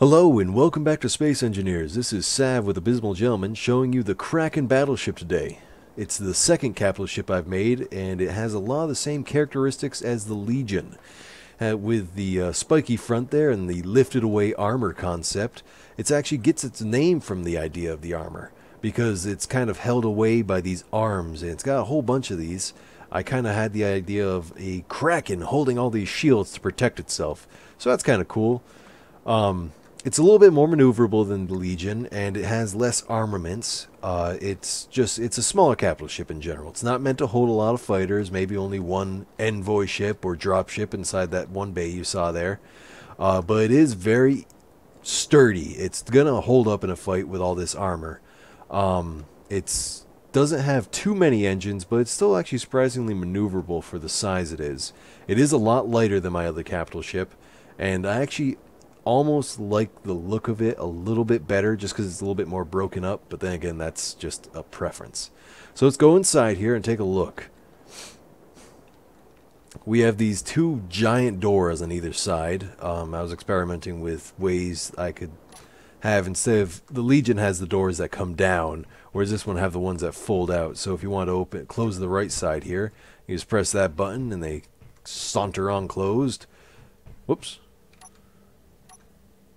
Hello and welcome back to Space Engineers. This is Sav with Abysmal Gentleman showing you the Kraken Battleship today. It's the second capital ship I've made, and it has a lot of the same characteristics as the Legion. With the spiky front there and the lifted away armor concept, it actually gets its name from the idea of the armor, because it's kind of held away by these arms, and it's got a whole bunch of these. I kind of had the idea of a Kraken holding all these shields to protect itself, so that's kind of cool. It's a little bit more maneuverable than the Legion, and it has less armaments. It's a smaller capital ship in general. It's not meant to hold a lot of fighters, maybe only one envoy ship or drop ship inside that one bay you saw there. But it is very sturdy. It's going to hold up in a fight with all this armor. It doesn't have too many engines, but it's still actually surprisingly maneuverable for the size it is. It is a lot lighter than my other capital ship, and I actually almost like the look of it a little bit better just because it's a little bit more broken up, but then again, that's just a preference. So let's go inside here and take a look. We have these two giant doors on either side. I was experimenting with ways I could have, instead of the Legion has the doors that come down, whereas this one have the ones that fold out. So if you want to close the right side here, you just press that button and they saunter on closed. Whoops.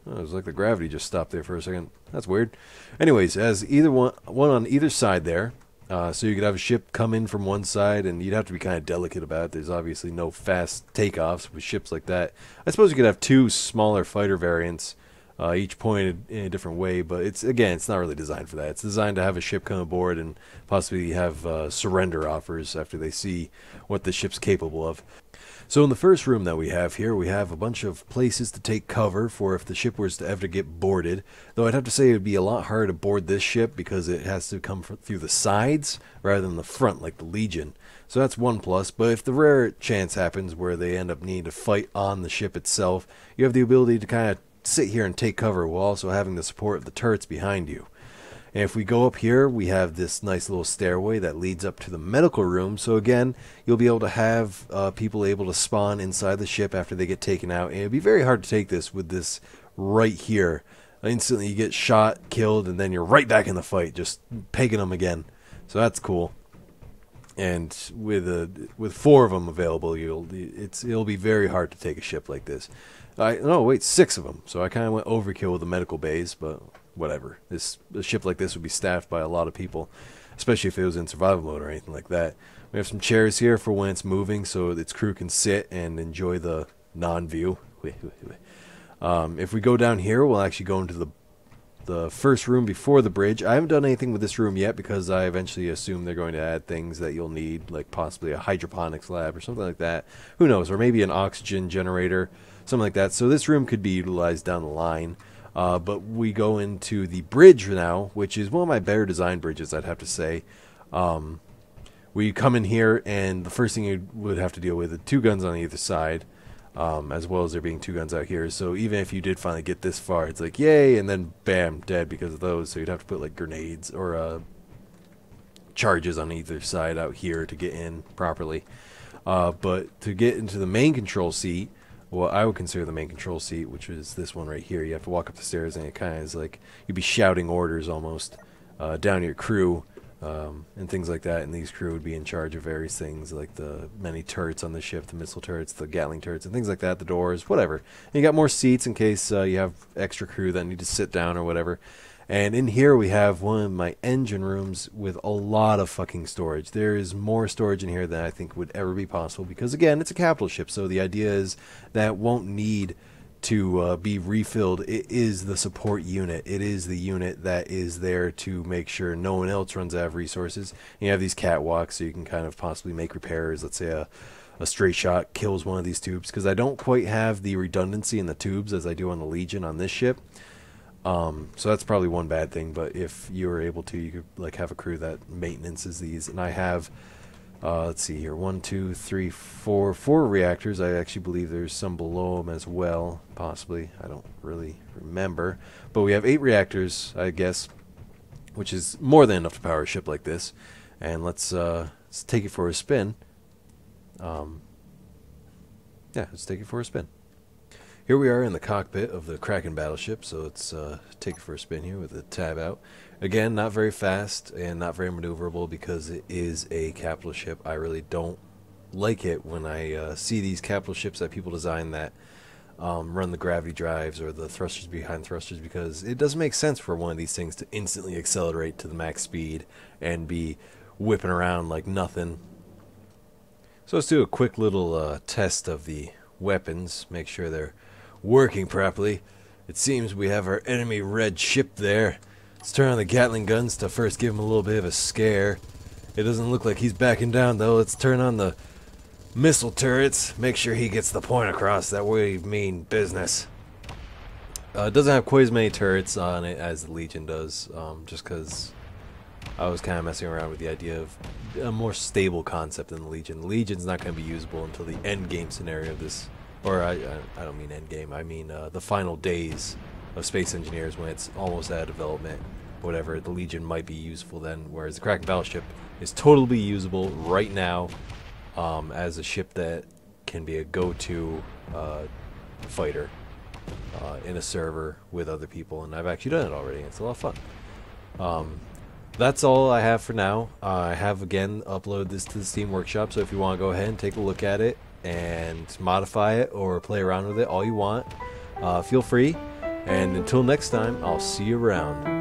Oh, it was like the gravity just stopped there for a second. That's weird. Anyways, as either one on either side there, so you could have a ship come in from one side, and you'd have to be kind of delicate about it. There's obviously no fast takeoffs with ships like that. I suppose you could have two smaller fighter variants, each pointed in a different way, but it's not really designed for that. It's designed to have a ship come aboard and possibly have surrender offers after they see what the ship's capable of. So in the first room that we have here, we have a bunch of places to take cover for if the ship was to ever get boarded. Though I'd have to say it would be a lot harder to board this ship because it has to come through the sides rather than the front like the Legion. So that's one plus, but if the rare chance happens where they end up needing to fight on the ship itself, you have the ability to kind of sit here and take cover while also having the support of the turrets behind you. And if we go up here, we have this nice little stairway that leads up to the medical room. So again, you'll be able to have people able to spawn inside the ship after they get taken out. And it'd be very hard to take this with this right here. Instantly you get shot, killed, and then you're right back in the fight, just pegging them again. So that's cool. And with four of them available, it'll be very hard to take a ship like this. Six of them. So I kind of went overkill with the medical bays, but whatever. A ship like this would be staffed by a lot of people, especially if it was in survival mode or anything like that. We have some chairs here for when it's moving, so its crew can sit and enjoy the non-view. If we go down here, we'll actually go into the first room before the bridge. I haven't done anything with this room yet because I eventually assume they're going to add things that you'll need, like possibly a hydroponics lab or something like that. Who knows? Or maybe an oxygen generator, something like that. So this room could be utilized down the line. But we go into the bridge now, which is one of my better designed bridges, I'd have to say. We come in here, and the first thing you would have to deal with are two guns on either side, as well as there being two guns out here. So even if you did finally get this far, it's like, yay, and then bam, dead because of those. So you'd have to put like grenades or charges on either side out here to get in properly. But to get into the main control seat, well, I would consider the main control seat, which is this one right here. You have to walk up the stairs, and it kind of is like you'd be shouting orders almost down to your crew and things like that. And these crew would be in charge of various things, like the many turrets on the ship, the missile turrets, the Gatling turrets, and things like that, the doors, whatever. And you got more seats in case you have extra crew that need to sit down or whatever. And in here we have one of my engine rooms with a lot of fucking storage. There is more storage in here than I think would ever be possible because, again, it's a capital ship. So the idea is that it won't need to be refilled. It is the support unit. It is the unit that is there to make sure no one else runs out of resources. And you have these catwalks so you can kind of possibly make repairs. Let's say a straight shot kills one of these tubes because I don't quite have the redundancy in the tubes as I do on the Legion on this ship. So that's probably one bad thing, but if you were able to, you could like have a crew that maintenances these. And I have, let's see here, 1, 2, 3, 4 reactors. I actually believe there's some below them as well, possibly. I don't really remember. But we have 8 reactors, I guess, which is more than enough to power a ship like this. And let's take it for a spin. Let's take it for a spin. Here we are in the cockpit of the Kraken battleship, so let's take it for a spin here with the tab out. Again, not very fast and not very maneuverable because it is a capital ship. I really don't like it when I see these capital ships that people design that run the gravity drives or the thrusters behind thrusters, because it doesn't make sense for one of these things to instantly accelerate to the max speed and be whipping around like nothing. So let's do a quick little test of the weapons, make sure they're working properly. It seems we have our enemy red ship there. Let's turn on the Gatling guns to first give him a little bit of a scare. It doesn't look like he's backing down though. Let's turn on the missile turrets, make sure he gets the point across that we mean business. It doesn't have quite as many turrets on it as the Legion does, just because I was kind of messing around with the idea of a more stable concept than the Legion. The Legion's not going to be usable until the end game scenario of this, or I don't mean end game, I mean the final days of Space Engineers when it's almost out of development, whatever. The Legion might be useful then, whereas the Kraken battleship is totally usable right now as a ship that can be a go-to fighter in a server with other people, and I've actually done it already. It's a lot of fun. That's all I have for now. I have again uploaded this to the Steam Workshop, so if you want to go ahead and take a look at it and modify it or play around with it all you want, feel free. And until next time, I'll see you around.